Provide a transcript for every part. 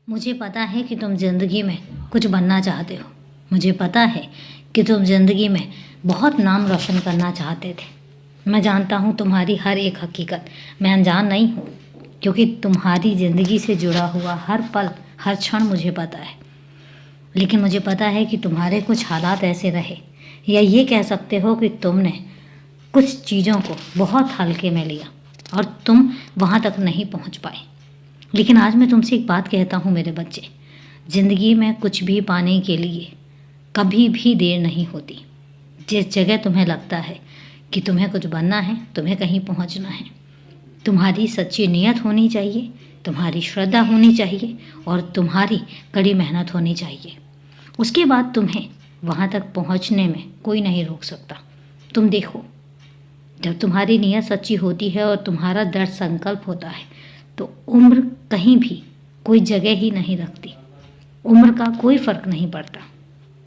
मुझे पता है कि तुम ज़िंदगी में कुछ बनना चाहते हो। मुझे पता है कि तुम ज़िंदगी में बहुत नाम रोशन करना चाहते थे। मैं जानता हूँ तुम्हारी हर एक हकीकत। मैं अनजान नहीं हूँ, क्योंकि तुम्हारी ज़िंदगी से जुड़ा हुआ हर पल, हर क्षण मुझे पता है। लेकिन मुझे पता है कि तुम्हारे कुछ हालात ऐसे रहे, या ये कह सकते हो कि तुमने कुछ चीज़ों को बहुत हल्के में लिया और तुम वहाँ तक नहीं पहुँच पाए। लेकिन आज मैं तुमसे एक बात कहता हूँ मेरे बच्चे, ज़िंदगी में कुछ भी पाने के लिए कभी भी देर नहीं होती। जिस जगह तुम्हें लगता है कि तुम्हें कुछ बनना है, तुम्हें कहीं पहुँचना है, तुम्हारी सच्ची नीयत होनी चाहिए, तुम्हारी श्रद्धा होनी चाहिए और तुम्हारी कड़ी मेहनत होनी चाहिए। उसके बाद तुम्हें वहाँ तक पहुँचने में कोई नहीं रोक सकता। तुम देखो, जब तुम्हारी नीयत सच्ची होती है और तुम्हारा दृढ़ संकल्प होता है तो उम्र कहीं भी कोई जगह ही नहीं रखती। उम्र का कोई फ़र्क नहीं पड़ता।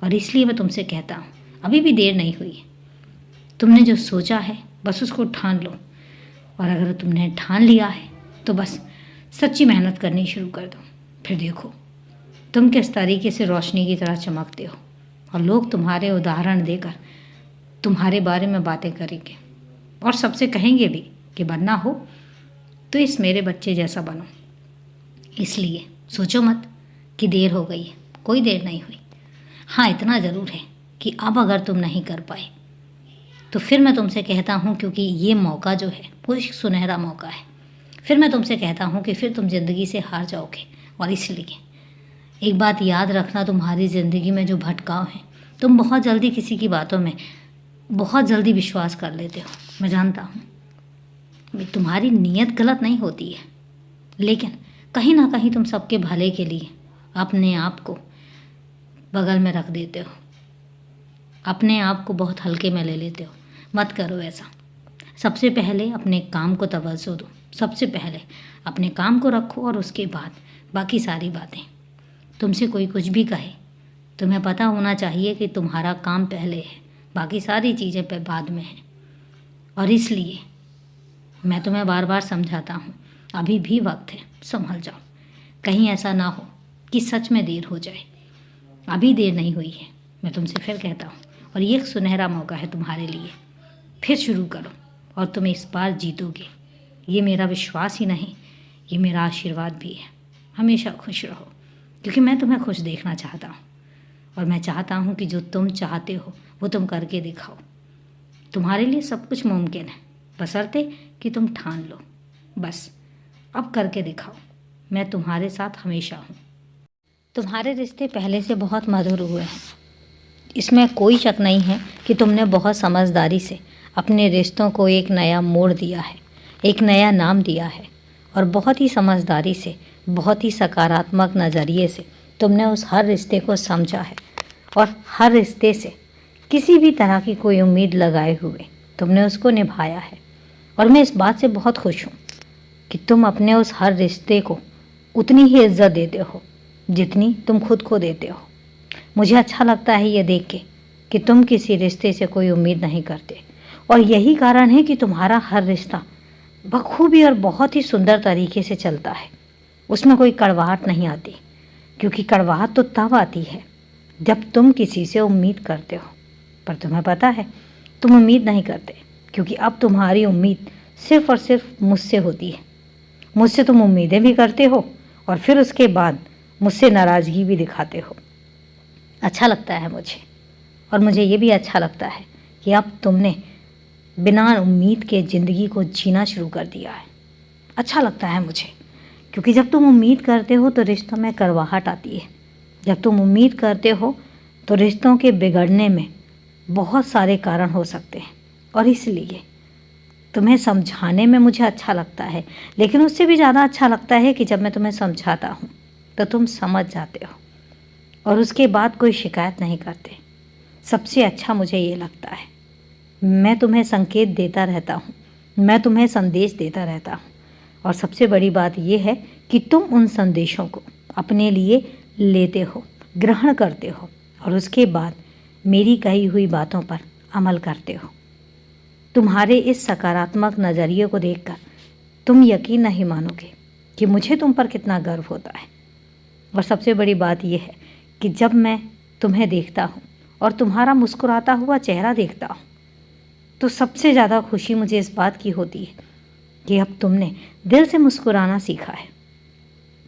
और इसलिए मैं तुमसे कहता हूँ, अभी भी देर नहीं हुई है। तुमने जो सोचा है बस उसको ठान लो, और अगर तुमने ठान लिया है तो बस सच्ची मेहनत करनी शुरू कर दो। फिर देखो तुम किस तरीके से रोशनी की तरह चमकते हो, और लोग तुम्हारे उदाहरण देकर तुम्हारे बारे में बातें करेंगे और सबसे कहेंगे भी कि बनना हो तो इस मेरे बच्चे जैसा बनो। इसलिए सोचो मत कि देर हो गई है, कोई देर नहीं हुई। हाँ, इतना ज़रूर है कि अब अगर तुम नहीं कर पाए तो फिर मैं तुमसे कहता हूँ, क्योंकि ये मौका जो है वो एक सुनहरा मौका है, फिर मैं तुमसे कहता हूँ कि फिर तुम ज़िंदगी से हार जाओगे। और इसलिए एक बात याद रखना, तुम्हारी ज़िंदगी में जो भटकाव है, तुम बहुत जल्दी किसी की बातों में बहुत जल्दी विश्वास कर लेते हो। मैं जानता हूँ तुम्हारी नीयत गलत नहीं होती है, लेकिन कहीं ना कहीं तुम सबके भले के लिए अपने आप को बगल में रख देते हो, अपने आप को बहुत हल्के में ले लेते हो। मत करो ऐसा। सबसे पहले अपने काम को तवज्जो दो। सबसे पहले अपने काम को रखो और उसके बाद बाकी सारी बातें। तुमसे कोई कुछ भी कहे, तुम्हें पता होना चाहिए कि तुम्हारा काम पहले है, बाकी सारी चीज़ें पे बाद में हैं। और इसलिए मैं तुम्हें बार बार समझाता हूँ, अभी भी वक्त है, संभल जाओ। कहीं ऐसा ना हो कि सच में देर हो जाए। अभी देर नहीं हुई है, मैं तुमसे फिर कहता हूँ, और ये एक सुनहरा मौका है तुम्हारे लिए। फिर शुरू करो और तुम इस बार जीतोगे। ये मेरा विश्वास ही नहीं, ये मेरा आशीर्वाद भी है। हमेशा खुश रहो, क्योंकि मैं तुम्हें खुश देखना चाहता हूँ, और मैं चाहता हूँ कि जो तुम चाहते हो वो तुम करके दिखाओ। तुम्हारे लिए सब कुछ मुमकिन है, बशर्ते कि तुम ठान लो। बस अब करके दिखाओ। मैं तुम्हारे साथ हमेशा हूँ। तुम्हारे रिश्ते पहले से बहुत मधुर हुए हैं, इसमें कोई शक नहीं है कि तुमने बहुत समझदारी से अपने रिश्तों को एक नया मोड़ दिया है, एक नया नाम दिया है, और बहुत ही समझदारी से, बहुत ही सकारात्मक नज़रिए से तुमने उस हर रिश्ते को समझा है, और हर रिश्ते से किसी भी तरह की कोई उम्मीद लगाए हुए तुमने उसको निभाया है। और मैं इस बात से बहुत खुश हूँ कि तुम अपने उस हर रिश्ते को उतनी ही इज्जत देते हो जितनी तुम खुद को देते हो। मुझे अच्छा लगता है ये देख के कि तुम किसी रिश्ते से कोई उम्मीद नहीं करते, और यही कारण है कि तुम्हारा हर रिश्ता बखूबी और बहुत ही सुंदर तरीके से चलता है। उसमें कोई कड़वाहट नहीं आती, क्योंकि कड़वाहट तो तब आती है जब तुम किसी से उम्मीद करते हो, पर तुम्हें पता है तुम उम्मीद नहीं करते, क्योंकि अब तुम्हारी उम्मीद सिर्फ़ और सिर्फ मुझसे होती है। मुझसे तुम उम्मीदें भी करते हो और फिर उसके बाद मुझसे नाराज़गी भी दिखाते हो। अच्छा लगता है मुझे, और मुझे ये भी अच्छा लगता है कि अब तुमने बिना उम्मीद के ज़िंदगी को जीना शुरू कर दिया है। अच्छा लगता है मुझे, क्योंकि जब तुम उम्मीद करते हो तो रिश्तों में कड़वाहट आती है। जब तुम उम्मीद करते हो तो रिश्तों के बिगड़ने में बहुत सारे कारण हो सकते हैं, और इसलिए तुम्हें समझाने में मुझे अच्छा लगता है। लेकिन उससे भी ज़्यादा अच्छा लगता है कि जब मैं तुम्हें समझाता हूँ तो तुम समझ जाते हो, और उसके बाद कोई शिकायत नहीं करते। सबसे अच्छा मुझे ये लगता है, मैं तुम्हें संकेत देता रहता हूँ, मैं तुम्हें संदेश देता रहता हूँ, और सबसे बड़ी बात यह है कि तुम उन संदेशों को अपने लिए लेते हो, ग्रहण करते हो, और उसके बाद मेरी कही हुई बातों पर अमल करते हो। तुम्हारे इस सकारात्मक नज़रिए को देखकर तुम यकीन नहीं मानोगे कि मुझे तुम पर कितना गर्व होता है। और सबसे बड़ी बात यह है कि जब मैं तुम्हें देखता हूँ और तुम्हारा मुस्कुराता हुआ चेहरा देखता हूँ तो सबसे ज़्यादा खुशी मुझे इस बात की होती है कि अब तुमने दिल से मुस्कुराना सीखा है,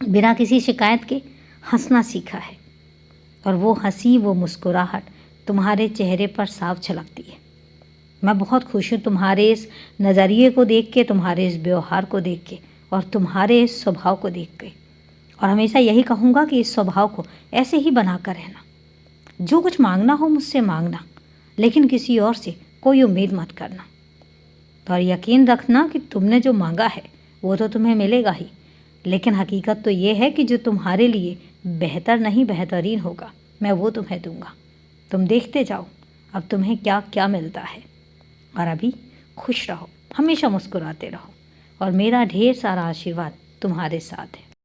बिना किसी शिकायत के हंसना सीखा है। और वो हंसी, वो मुस्कुराहट तुम्हारे चेहरे पर साफ झलकती है। मैं बहुत खुश हूँ तुम्हारे इस नज़रिए को देख के, तुम्हारे इस व्यवहार को देख के और तुम्हारे इस स्वभाव को देख के। और हमेशा यही कहूँगा कि इस स्वभाव को ऐसे ही बना कर रहना। जो कुछ मांगना हो मुझसे मांगना, लेकिन किसी और से कोई उम्मीद मत करना। तो और यकीन रखना कि तुमने जो मांगा है वो तो तुम्हें मिलेगा ही, लेकिन हकीकत तो ये है कि जो तुम्हारे लिए बेहतर नहीं बेहतरीन होगा मैं वो तुम्हें दूंगा। तुम देखते जाओ अब तुम्हें क्या क्या मिलता है। और अभी खुश रहो, हमेशा मुस्कुराते रहो और मेरा ढेर सारा आशीर्वाद तुम्हारे साथ है।